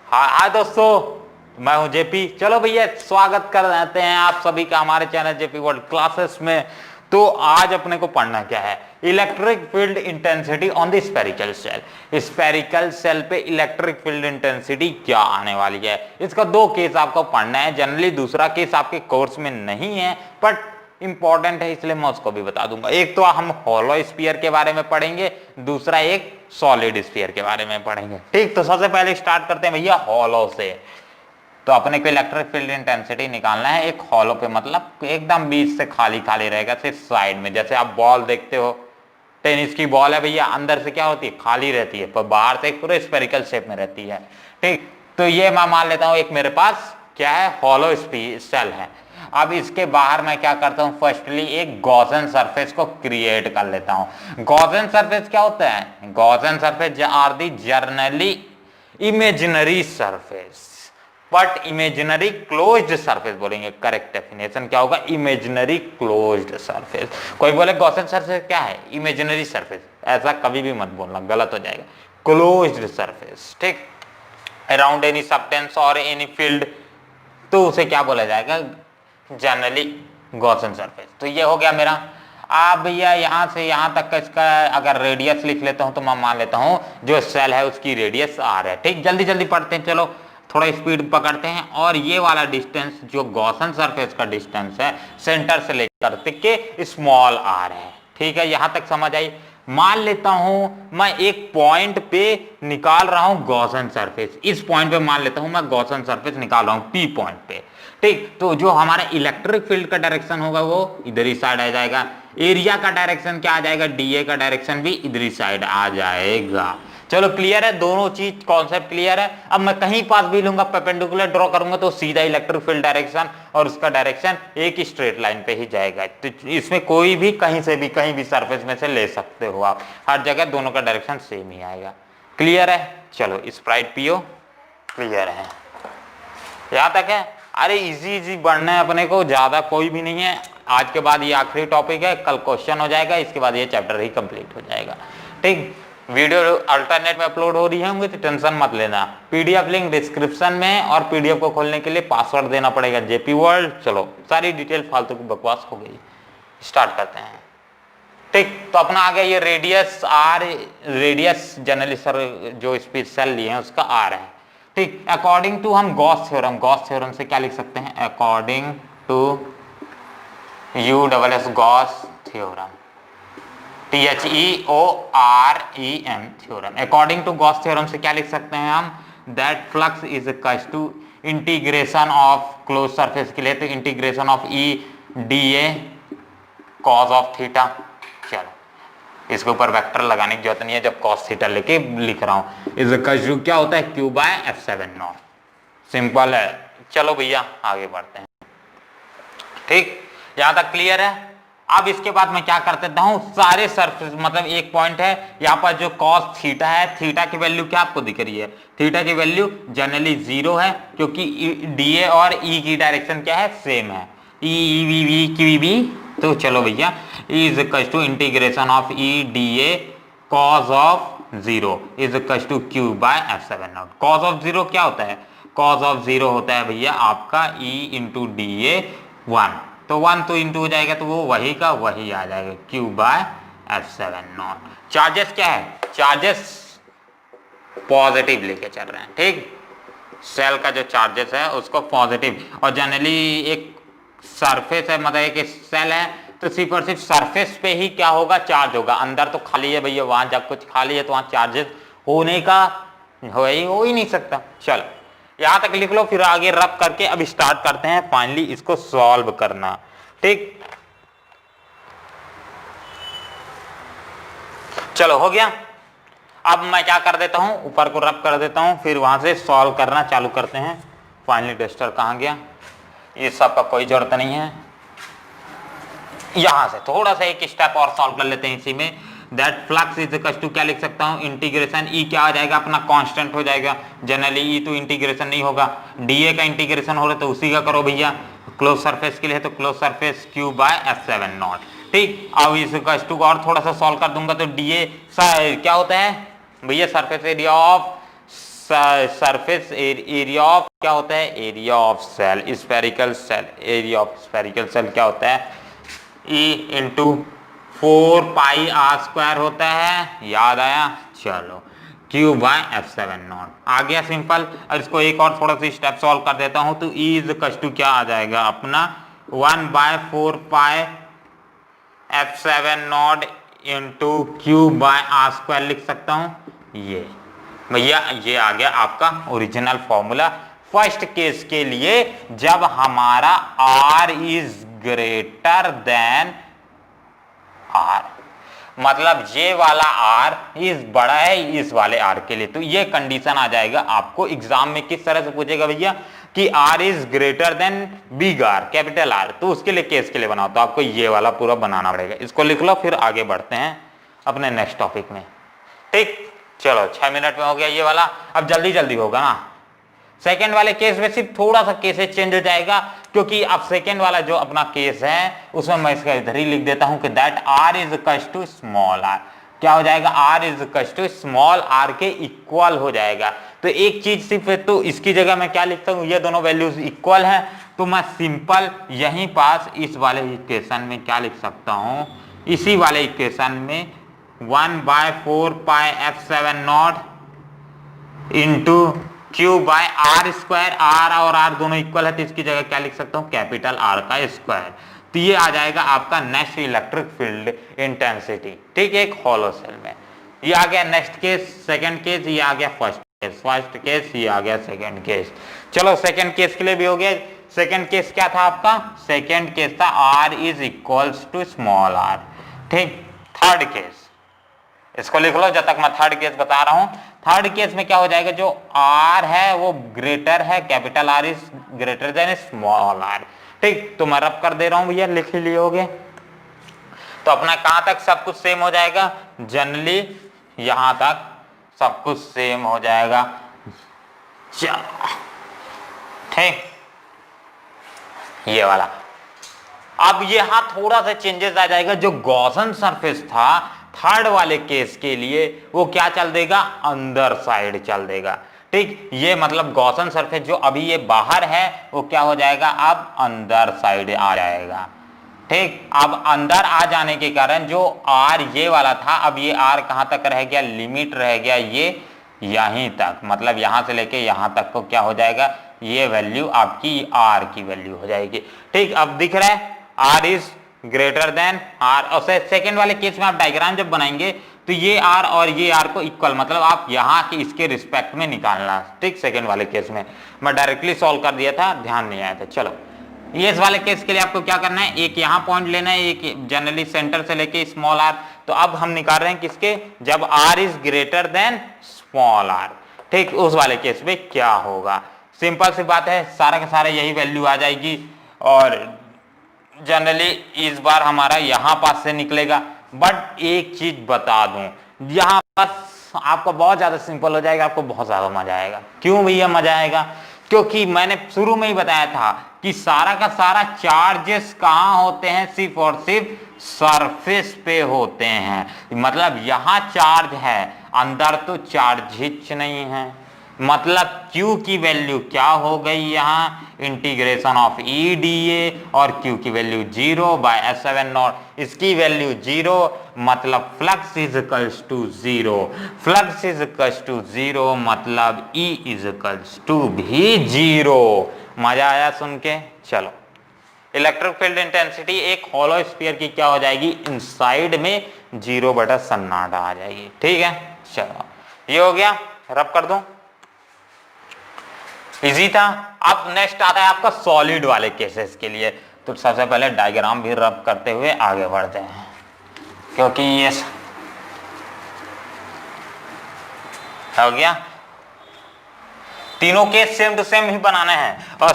हाँ हाँ दोस्तों, मैं हूं जेपी। चलो भैया, स्वागत कर देते हैं आप सभी का हमारे चैनल जेपी वर्ल्ड क्लासेस में। तो आज अपने को पढ़ना क्या है? Electric field intensity on the spherical shell. Spherical cell पे इलेक्ट्रिक फील्ड इंटेंसिटी क्या आने वाली है, इसका दो केस आपको पढ़ना है। जनरली दूसरा केस आपके कोर्स में नहीं है बट इंपॉर्टेंट है, इसलिए मैं उसको भी बता दूंगा। एक तो हम हॉलो स्फीयर के बारे में पढ़ेंगे, दूसरा एक सॉलिड स्फीयर के बारे में पढ़ेंगे। ठीक, तो सबसे पहले स्टार्ट करते हैं भैया हॉलो से। तो अपने को इलेक्ट्रिक फील्ड इंटेंसिटी निकालना है एक हॉलो पे, मतलब एकदम बीच से खाली खाली रहेगा, सिर्फ साइड में। जैसे आप बॉल देखते हो, टेनिस की बॉल है भैया, अंदर से क्या होती है? खाली रहती है, पर बाहर से पूरे स्फेरिकल शेप में रहती है। ठीक, तो ये मैं मान लेता हूं एक मेरे पास क्या है, हॉलो सेल है। अब इसके बाहर मैं क्या करता हूं, फर्स्टली एक गॉसियन सरफेस को क्रिएट कर लेता हूं। गॉसियन सरफेस क्या होता है? Gaussian surface are the generally imaginary surface, but imaginary closed surface बोलेंगे। करेक्ट डेफिनेशन क्या होगा? Imaginary closed surface. कोई बोले गॉसियन सरफेस क्या है? इमेजिनरी सरफेस, ऐसा कभी भी मत बोलना, गलत हो जाएगा। क्लोज्ड सरफेस, ठीक, अराउंड एनी सब्सटेंस और एनी फील्ड, तो उसे क्या बोला जाएगा? Generally Gaussian surface. तो ये हो गया मेरा। आप भैया यहां से यहां तक का इसका अगर रेडियस लिख लेता हूं तो मैं मान लेता हूं जो सेल है उसकी रेडियस आर है। ठीक, जल्दी जल्दी पढ़ते हैं, चलो थोड़ा स्पीड पकड़ते हैं। और ये वाला डिस्टेंस जो गॉसियन सरफेस का डिस्टेंस है सेंटर से लेकर के स्मॉल आर है। ठीक है, यहां तक समझ आई? मान लेता हूं मैं एक पॉइंट पे निकाल रहा हूं गॉसियन सरफेस। इस पॉइंट पे मान लेता हूं मैं गॉसियन सरफेस निकाल रहा हूं पी पॉइंट पे। ठीक, तो जो हमारा इलेक्ट्रिक फील्ड का डायरेक्शन होगा वो इधर ही साइड आ जाएगा। एरिया का डायरेक्शन क्या आ जाएगा? डीए का डायरेक्शन भी इधर ही साइड आ जाएगा। चलो क्लियर है, दोनों चीज कॉन्सेप्ट क्लियर है। अब मैं कहीं पास भी लूंगा, परपेंडिकुलर ड्रॉ करूंगा तो सीधा इलेक्ट्रिक फील्ड डायरेक्शन और उसका डायरेक्शन एक स्ट्रेट लाइन पे ही जाएगा। तो इसमें कोई भी कहीं से भी कहीं भी सरफेस में से ले सकते हो आप, हर जगह दोनों का डायरेक्शन सेम ही आएगा। क्लियर है? चलो स्प्राइट पियो, क्लियर है, यहां तक है। अरे इजी इजी बढ़ना है अपने को, ज्यादा कोई भी नहीं है। आज के बाद ये आखिरी टॉपिक है, कल क्वेश्चन हो जाएगा, इसके बाद ये चैप्टर ही कंप्लीट हो जाएगा। ठीक, वीडियो अल्टरनेट में अपलोड हो रही है, तो टेंशन मत लेना। पीडीएफ लिंक डिस्क्रिप्शन में, और पीडीएफ को खोलने के लिए पासवर्ड देना पड़ेगा जेपी वर्ल्ड। चलो सारी डिटेल फालतू की बकवास हो गई, स्टार्ट करते हैं। ठीक, तो अपना आ गया ये radius R, radius generally sir जो स्पीड सेल लिए हैं उसका आर है। ठीक, अकॉर्डिंग टू हम गॉस थ्योरम, गॉस थ्योरम से क्या लिख सकते हैं? According to you double S Gauss theorem, THEOREM theorem. According to Gauss theorem से क्या लिख सकते हैं हम? That flux is equals to integration of close surface के लिए तो integration of E dA cos of theta. चलो इसके ऊपर वेक्टर लगाने की जरूरत नहीं है जब cos थीटा लेके लिख रहा हूं। इज इक्वल्स टू क्या होता है? Q by F7 not. Simple है। चलो भैया आगे बढ़ते हैं। ठीक, यहां तक क्लियर है? अब इसके बाद मैं क्या कर देता हूं, सारे सरफेस, मतलब एक पॉइंट है यहाँ पर जो cos थीटा है, थीटा की वैल्यू क्या आपको दिख रही है? थीटा की वैल्यू जनरली 0 है, क्योंकि डीए और ई की डायरेक्शन क्या है? सेम है, ई वी वी की वी। तो चलो भैया is equal to integration of E dA cos of 0 is equal to Q by F7 naught. cos of 0 क्या होता है? cos ऑफ 0 होता है भैया आपका E इंटू डीए 1, तो 1 तो इंटू हो जाएगा तो वो वही का वही आ जाएगा, Q by F7 not. Charges क्या है? चार्जेस पॉजिटिव लेके चल रहे हैं। ठीक, सेल का जो चार्जेस है उसको पॉजिटिव, और जनरली एक सरफेस है, मतलब एक सेल है तो सिर्फ और सिर्फ सरफेस पे ही क्या होगा? चार्ज होगा। अंदर तो खाली है भैया, वहां जब कुछ खाली है तो वहां चार्जेस होने का हो ही नहीं सकता। चलो यहां तक लिख लो, फिर आगे रब करके अब स्टार्ट करते हैं फाइनली इसको सॉल्व करना। ठीक, चलो हो गया। अब मैं क्या कर देता हूं, ऊपर को रब कर देता हूं, फिर वहां से सॉल्व करना चालू करते हैं। फाइनली टेस्टर कहां गया? ये सब का कोई जरूरत नहीं है, यहां से थोड़ा सा एक स्टेप और सॉल्व कर लेते हैं इसी में। That flux is equal to क्या लिख सकता हूं? इंटीग्रेशन ई क्या आ जाएगा? अपना कांस्टेंट हो जाएगा। जनरली ई तो इंटीग्रेशन नहीं होगा, डीए का इंटीग्रेशन हो रहा है तो उसी का करो भैया। क्लोज सरफेस के लिए तो close surface Q by F7 naught. ठीक, अब इस कष्टू को और थोड़ा सा सॉल्व कर दूंगा तो डीए क्या होता है भैया, सरफेस एरिया ऑफ क्या होता है, area of shell, spherical shell, area of spherical shell क्या होता है, E into 4 pi R square होता है, याद आया। चलो क्यू बाय F7 नॉट आ गया सिंपल। और इसको एक और थोड़ा सा स्टेप सॉल्व कर देता हूं तो ई इज इक्वल टू क्या आ जाएगा अपना 1/4 pi F7 naught into Q by R square लिख सकता हूं। ये भैया ये आ गया आपका ओरिजिनल फॉर्मूला फर्स्ट केस के लिए, जब हमारा R is greater than R, मतलब ये वाला R इज बड़ा है इस वाले R के लिए। तो ये कंडीशन आ जाएगा आपको एग्जाम में किस तरह से पूछेगा भैया कि R is greater than big R, capital R, तो उसके लिए केस के लिए बनाओ तो आपको ये वाला पूरा बनाना पड़ेगा। इसको लिख लो, फिर आगे बढ़ते हैं अपने नेक्स्ट टॉपिक में। ठीक, चलो 6 मिनट में हो गया ये वाला। अब जल्दी जल्दी होगा ना। सेकेंड वाले केस में सिर्फ थोड़ा सा केसेस चेंज हो जाएगा, क्योंकि अब सेकेंड वाला जो अपना केस है उसमें मैं इसका इधर ही लिख देता हूं कि that R is equal to small r, क्या हो जाएगा, R is equal to small r के इक्वल हो जाएगा। तो एक चीज सिर्फ, तो इसकी जगह मैं क्या लिखता हूं, ये दोनों वैल्यूज इक्वल है, तो मैं सिंपल यहीं पास इस वाले इक्वेशन में क्या लिख सकता हूं, इसी वाले इक्वेशन में 1/4 pi F7 naught into Q by R square, R और आर दोनों इक्वल है तो इसकी जगह क्या लिख सकता हूँ, कैपिटल आर का स्क्वायर। तो ये आ जाएगा आपका नेक्स्ट इलेक्ट्रिक फील्ड इंटेंसिटी। ठीक है, एक हॉलो सेल में। ये आ गया नेक्स्ट केस, सेकंड केस, ये आ गया फर्स्ट केस, फर्स्ट केस, ये आ गया सेकंड केस। चलो सेकंड केस के लिए भी हो गया। सेकंड केस क्या था आपका, सेकंड केस था R is equals to small R. ठीक, थर्ड केस इसको लिख लो जब तक मैं थर्ड केस बता रहा हूं। थर्ड केस में क्या हो जाएगा, जो R है वो ग्रेटर है, capital R is greater than small r। ठीक, तो मैं रब कर दे रहा हूं भैया, लिख ही लियोगे। तो अपना कहां तक सब कुछ सेम हो जाएगा, जनरली यहां तक सब कुछ सेम हो जाएगा। चलो ठीक, ये वाला। अब यहां थोड़ा सा चेंजेस आ जाएगा, जो गॉसन सरफेस था थर्ड वाले केस के लिए वो क्या चल देगा, अंदर साइड चल देगा। ठीक, ये मतलब गॉसन सरफेस जो अभी ये बाहर है वो क्या हो जाएगा, अब अंदर साइड आ जाएगा। ठीक, अब अंदर आ जाने के कारण जो R ये वाला था, अब ये R कहां तक रह गया, लिमिट रह गया ये यहीं तक, मतलब यहां से लेके यहां तक को क्या हो जाएगा, ये वैल्यू आपकी R की वैल्यू हो जाएगी। ठीक, अब दिख रहा है R is greater than R। और सेकेंड वाले केस में आप डायग्राम जब बनाएंगे तो ये R और ये R को इक्वल, मतलब आप यहाँ के इसके रिस्पेक्ट में निकालना। ठीक, सेकेंड वाले केस में मैं डायरेक्टली सॉल्व कर दिया था, ध्यान नहीं आया था। चलो ये इस वाले केस के लिए आपको क्या करना है, एक यहाँ पॉइंट लेना है, एक जनरली सेंटर से लेके स्मॉल r। तो अब हम निकाल रहे हैं किसके, जब R is greater than small r। ठीक, उस वाले केस में क्या होगा, सिंपल सी बात है, सारा का सारा यही वैल्यू आ जाएगी। और जनरली इस बार हमारा यहां पास से निकलेगा। बट एक चीज बता दूं, यहां पास आपको बहुत ज्यादा सिंपल हो जाएगा, आपको बहुत ज्यादा मजा आएगा। क्यों भैया मजा आएगा, क्योंकि मैंने शुरू में ही बताया था कि सारा का सारा चार्जेस कहां होते हैं, सिर्फ और सिर्फ सरफेस पे होते हैं। मतलब यहां चार्ज है, अंदर तो चार्ज हिच नहीं है। मतलब Q की वैल्यू क्या हो गई, यहाँ इंटीग्रेशन ऑफ EdA, और Q की वैल्यू 0/S7 नॉट, इसकी वैल्यू 0, मतलब flux is equals to 0, flux is equals to 0, मतलब E इज इक्वल्स टू भी 0। मजा आया सुन के। चलो इलेक्ट्रिक फील्ड इंटेंसिटी एक हॉलो स्फीयर की क्या हो जाएगी, इनसाइड में 0/सन्नाटा आ जाएगी। ठीक है, चलो ये हो गया, रब कर दूं, इजी था। अब नेक्स्ट आता है आपका सॉलिड वाले केसेस के लिए। तो सबसे पहले डायग्राम भी रब करते हुए आगे बढ़ते हैं, क्योंकि ये हो गया, तीनों केस सेम टू सेम ही बनाने हैं। और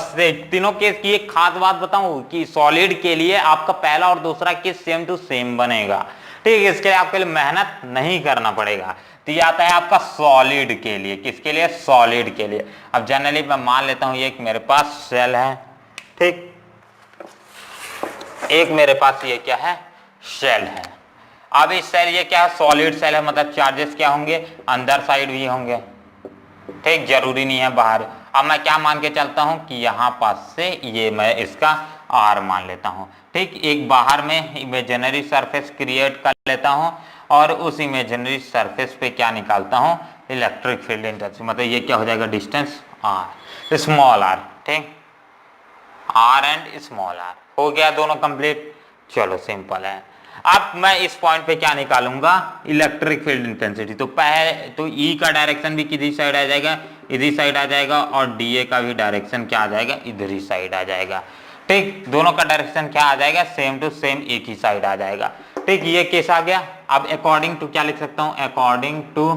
तीनों केस की एक खास बात बताऊं कि सॉलिड के लिए आपका पहला और दूसरा केस सेम टू सेम बनेगा। ठीक है, इसके लिए आपके लिए मेहनत नहीं करना पड़ेगा। तो ये आता है आपका सॉलिड के लिए, किसके लिए, सॉलिड के लिए। अब जनरली मैं मान लेता हूं एक मेरे पास सेल है, ठीक, एक मेरे पास ये क्या है, सेल है। अब इस सेल ये क्या है, सॉलिड सेल है, मतलब चार्जेस क्या होंगे, अंदर साइड भी होंगे, ठीक, जरूरी नहीं है बाहर। अब मैं क्या मान के चलता हूं कि यहां पास से ये मैं इसका आर मान लेता हूं, ठीक। एक बाहर में इमेजिनरी सरफेस क्रिएट कर लेता हूं और उस इमेजिनरी सरफेस पे क्या निकालता हूं, इलेक्ट्रिक फील्ड इंटेंसिटी, मतलब ये क्या हो जाएगा, डिस्टेंस आर, स्मॉल आर, ठीक, आर एंड स्मॉल आर। हो गया दोनों कंप्लीट। चलो सिंपल है। अब मैं इस पॉइंट पे क्या निकालूंगा, इलेक्ट्रिक फील्ड इंटेंसिटी। तो पहले तो ई का डायरेक्शन भी किधर साइड आ जाएगा, इधर साइड आ जाएगा, और डीए का भी डायरेक्शन क्या आ जाएगा, इधर ही साइड आ जाएगा, ठीक। दोनों का डायरेक्शन क्या आ जाएगा, सेम टू सेम एक ही साइड आ जाएगा, ठीक। ये केस आ गया। अब अकॉर्डिंग टू क्या लिख सकता हूं, according to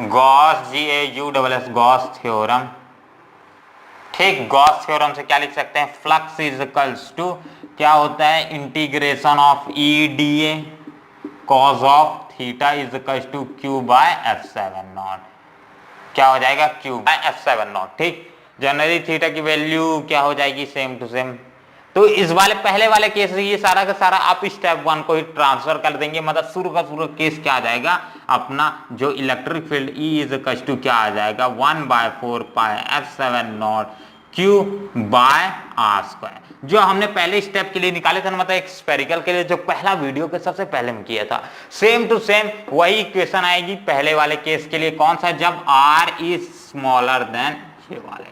Gauss, GAUSS, Gauss theorem, ठीक। गॉस थ्योरम से क्या लिख सकते हैं, फ्लक्स इज इक्वल्स टू क्या होता है, integration of EDA cos of theta is equals to Q by F7 क्या हो जाएगा, Q बाय F7, ठीक। जनरली थीटा की वैल्यू क्या हो जाएगी, सेम टू सेम। तो इस वाले पहले वाले केस ये सारा का सारा आप स्टेप 1 को ही ट्रांसफर कर देंगे, मतलब शुरू का शुरू केस क्या आ जाएगा अपना, जो electric field E is equals to क्या आ जाएगा, 1/4 pi F7 Q by R square, जो हमने पहले स्टेप के लिए निकाले थे, मतलब एक स्फेरिकल के लिए जो पहला वीडियो के सबसे पहले में किया था, सेम टू सेम वही इक्वेशन आएगी पहले वाले केस के लिए। कौन सा, जब R इज स्मॉलर देन ये वाले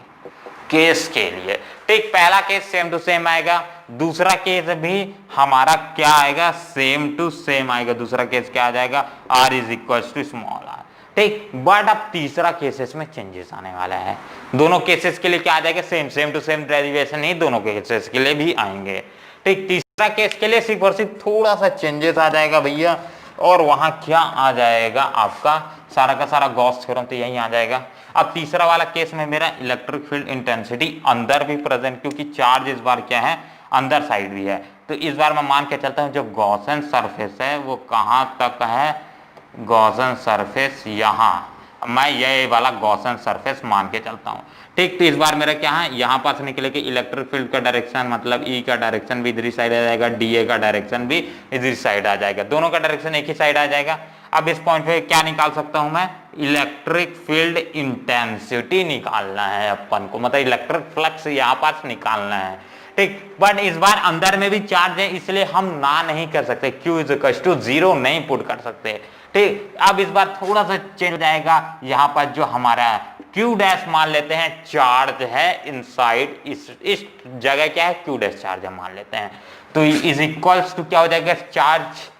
केस के लिए, ठीक। पहला केस सेम टू सेम आएगा, दूसरा केस भी हमारा क्या आएगा, सेम टू सेम आएगा। दूसरा केस क्या आ जाएगा, R is equal to small r, ठीक। बट अब तीसरा केसेस में चेंजेस आने वाला है। दोनों केसेस के लिए क्या आ जाएगा, सेम टू सेम डेरिवेशन ही दोनों केसेस के लिए भी आएंगे, ठीक। तीसरा केस के लिए सिर्फ और सिर्फ थोड़ा सा चेंजेस आ जाएगा भैया, और वहां क्या आ जाएगा आपका सारा का सारा गॉस थ्योरम तो यही आ जाएगा। अब तीसरा वाला केस में मेरा इलेक्ट्रिक फील्ड इंटेंसिटी अंदर भी प्रेजेंट, क्योंकि चार्ज इस बार क्या है, अंदर साइड भी है। तो इस बार मैं मान के चलता हूं जो गॉसन सरफेस है वो कहां तक है, गॉसन सरफेस यहां, मैं ये वाला गॉसन सरफेस मान के चलता हूं, ठीक। तो इस बार मेरा क्या है, यहां पास निकले कि इलेक्ट्रिक फील्ड का डायरेक्शन, मतलब ई का डायरेक्शन भी इधर साइड आ जाएगा, डीए का डायरेक्शन भी इधर साइड आ जाएगा, दोनों का डायरेक्शन एक ही साइड आ जाएगा। अब इस पॉइंट पे क्या निकाल सकता हूं मैं, इलेक्ट्रिक फील्ड इंटेंसिटी निकालना है अपन को, मतलब इलेक्ट्रिक फ्लक्स यहां पास निकालना है, ठीक। बट इस बार अंदर में भी चार्ज है, इसलिए हम ना नहीं कर सकते, Q इज इक्वल टू 0 नहीं पुट कर सकते, ठीक। अब इस बार थोड़ा सा चेंज हो जाएगा, यहां पर जो हमारा Q डैश मान लेते हैं चार्ज है इनसाइड, इस जगह क्या है, Q डैश चार्ज है मान लेते हैं। तो इज इक्वल्स टू क्या हो जाएगा, charge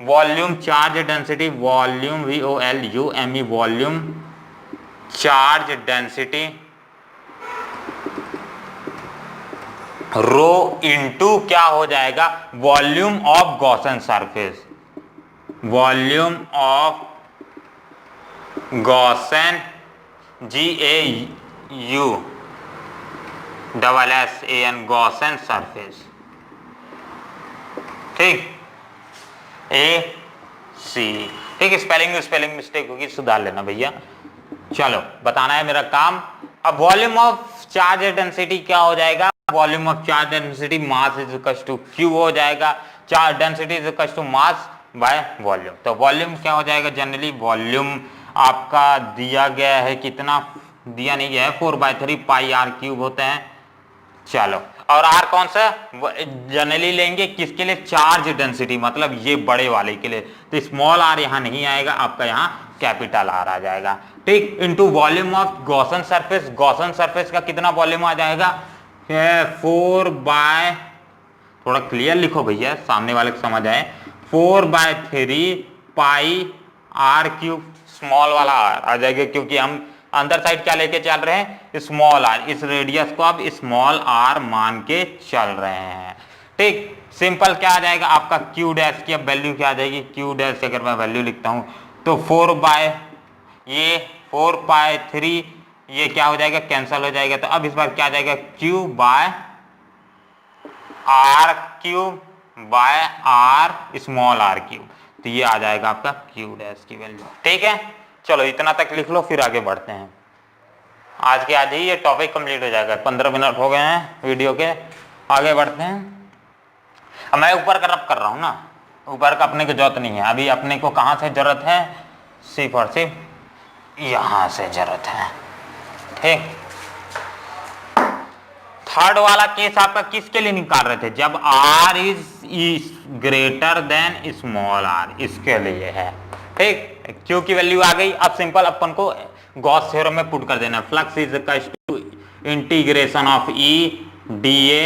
volume charge density, volume VOLUME, volume charge density rho into क्या हो जाएगा, volume of Gaussian surface, volume of Gaussian GAUSSAN Gaussian surface, ठीक। AC, ठीक। स्पेलिंग मिस्टेक होगी, सुधार लेना भैया। चलो बताना है मेरा काम। अब वॉल्यूम ऑफ चार्ज डेंसिटी क्या हो जाएगा, volume of charge density mass is equal to Q हो जाएगा, charge density is equal to mass by volume. तो वॉल्यूम क्या हो जाएगा, जनरली वॉल्यूम आपका दिया गया है, कितना दिया नहीं गया है, 4/3 पाई R क्यूब होता है। चलो, और R कौन सा जनरली लेंगे, किसके लिए, चार्ज डेंसिटी, मतलब ये बड़े वाले के लिए। तो स्मॉल r यहां नहीं आएगा, आपका यहां कैपिटल R आ जाएगा, ठीक। Into volume of Gaussian surface, Gaussian surface का कितना वॉल्यूम आ जाएगा, 4 बाय, थोड़ा क्लियर लिखो भैया सामने वाले को समझ आए, 4/3 पाई R क्यूब, स्मॉल वाला R आ जाएगा, क्योंकि हम अंदर साइड क्या लेके चल रहे हैं, स्मॉल r, इस रेडियस को आप स्मॉल r मान के चल रहे हैं, ठीक। सिंपल क्या आ जाएगा आपका Q डैश की अब वैल्यू क्या आ जाएगी, Q डैश अगर मैं वैल्यू लिखता हूं तो 4/3 ये क्या हो जाएगा, कैंसल हो जाएगा। तो अब इस बार क्या आ जाएगा, Q by R cube by R small r cube, तो ये आ जाएगा आपका Q डैश की वैल्यू, ठीक है। चलो इतना तक लिख लो, फिर आगे बढ़ते हैं। आज के आज ही ये टॉपिक कंप्लीट हो जाएगा, 15 मिनट हो गए हैं वीडियो के, आगे बढ़ते हैं। अब मैं ऊपर का रब कर रहा हूं ना, ऊपर का अपने को जरूरत नहीं है। अभी अपने को कहां से जरूरत है, सिर्फ और सिर्फ यहां से जरूरत है। ठीक, थर्ड वाला केस आपका किसके लिए निकाल रहे थे, जब r is greater than small r, इसके लिए है। ठीक, Q की वैल्यू आ गई। अब सिंपल अपन को गॉस थ्योरम में पुट कर देना, flux is equal to integration of E dA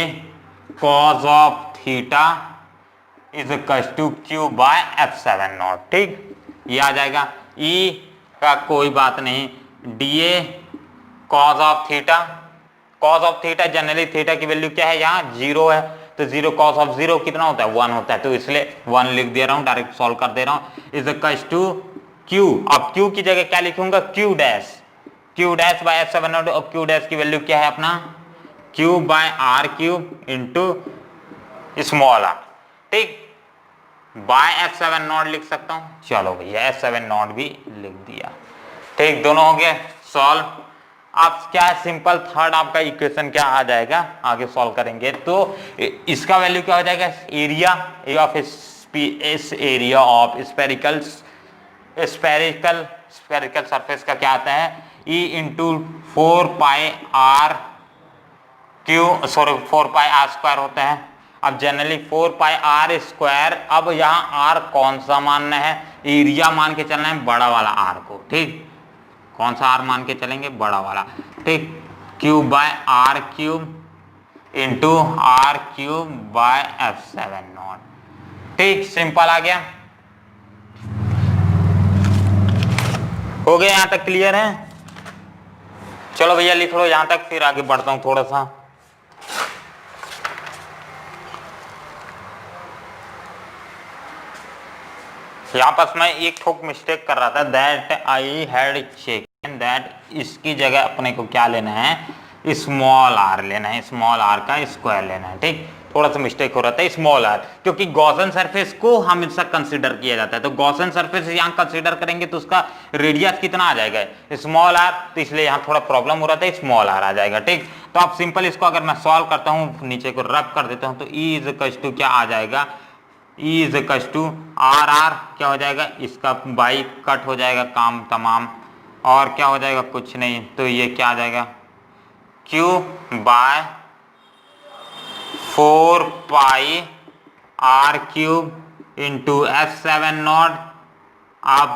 cos of theta is equal to Q by F7 naught. ठीक, ये आ जाएगा। E का कोई बात नहीं, dA cos of theta, cos of theta generally theta की वैल्यू क्या है, यहाँ 0 है, तो 0 cos ऑफ 0 कितना होता है, 1 होता है, तो इसलिए 1 लिख दे रहा हूं, डायरेक्ट सॉल्व कर दे रहा हूं। इज इक्वल टू Q, अब Q की जगह क्या लिखूंगा, Q dash by F7 naught, और Q डैश की वैल्यू क्या है अपना, Q by R cube into small r। ठीक, बाय F7 नॉट लिख सकता हूं, चलो भैया F7 नॉट भी लिख दिया। ठीक, दोनों हो गए सॉल्व। अब क्या है, सिंपल थर्ड आपका इक्वेशन क्या आ जाएगा, आगे सॉल्व करेंगे तो इसका वैल्यू क्या हो जाएगा, area of area of spherical surface का क्या आता है, E इंटू 4πr स्क्वायर होता है। अब जनरली 4πr स्क्वायर, अब यहाँ r कौन सा मानना है, एरिया मान के चलना है, बड़ा वाला r को। ठीक, कौन सा r मान के चलेंगे, बड़ा वाला। ठीक, Q by R cube into R cube by F7 naught. ठीक, सिंपल आ गया, हो गया, यहां तक क्लियर है। चलो भैया लिख लो यहां तक, फिर आगे बढ़ता हूं थोड़ा सा। यहां पर मैं एक ठोक मिस्टेक कर रहा था, that I had check that इसकी जगह अपने को क्या लेना है, स्मॉल r लेना है, स्मॉल r का स्क्वायर लेना है। ठीक, थोड़ा सा मिस्टेक हो रहा था, स्मॉल r, क्योंकि गॉसन सरफेस को हमेशा कंसीडर किया जाता है, तो गॉसन सरफेस यहाँ कंसीडर करेंगे तो उसका रेडियस कितना आ जाएगा, स्मॉल r, तो इसलिए यहाँ थोड़ा प्रॉब्लम हो रहा था, स्मॉल r आ जाएगा। ठीक, तो अब सिंपल इसको अगर मैं सॉल्व करता हूँ, नीचे को रब कर देता हूँ, तो E इज इक्वल टू क्या आ जाएगा, E is equal to R क्या हो जाएगा, इसका बाई कट हो जाएगा काम तमाम, और क्या हो जाएगा, कुछ नहीं, तो ये क्या आ जाएगा, Q by 4πr cube into F7 naught. अब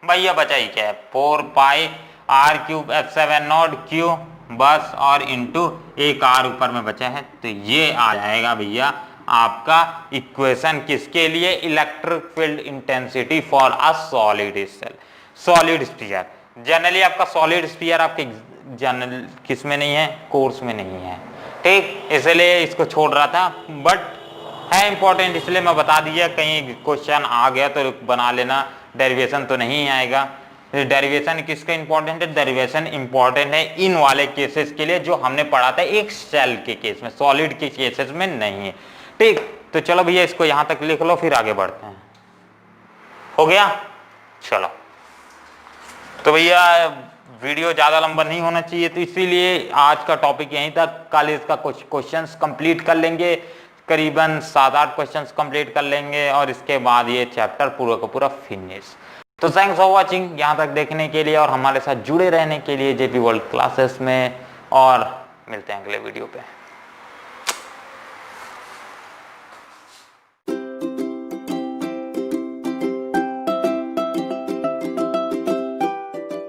भैया बचा ही क्या है, 4πr cube F7 not Q बस, और इंटू एक r ऊपर में बचा है, तो ये आ जाएगा भैया आपका इक्वेशन किसके लिए, electric field intensity for a solid shell, solid sphere. Generally आपका सॉलिड स्फीयर आपके जनरल किस में नहीं है, कोर्स में नहीं है। ठीक, इसलिए इसको छोड़ रहा था, बट है इंपॉर्टेंट, इसलिए मैं बता दिया, कहीं क्वेश्चन आ गया तो बना लेना, डेरिवेशन तो नहीं आएगा। डेरिवेशन किसका इंपॉर्टेंट है, डेरिवेशन इंपॉर्टेंट है इन वाले केसेस के लिए जो हमने पढ़ा था, एक सेल के केस में, सॉलिड के केसेस में नहीं है। ठीक, तो चलो भैया इसको यहां तक लिख लो, फिर आगे बढ़ते हैं। हो गया, चलो तो भैया वीडियो ज्यादा लंबा नहीं होना चाहिए, तो इसीलिए आज का टॉपिक यहीं तक। कल इसका कुछ क्वेश्चंस कंप्लीट कर लेंगे, करीबन 7-8 क्वेश्चंस कंप्लीट कर लेंगे, और इसके बाद ये चैप्टर पूरा का पूरा फिनिश। तो थैंक्स फॉर वाचिंग, यहाँ तक देखने के लिए और हमारे साथ जुड़े रहने के लिए जेपी वर्ल्ड क्लासेस में, और मिलते हैं अगले वीडियो पे।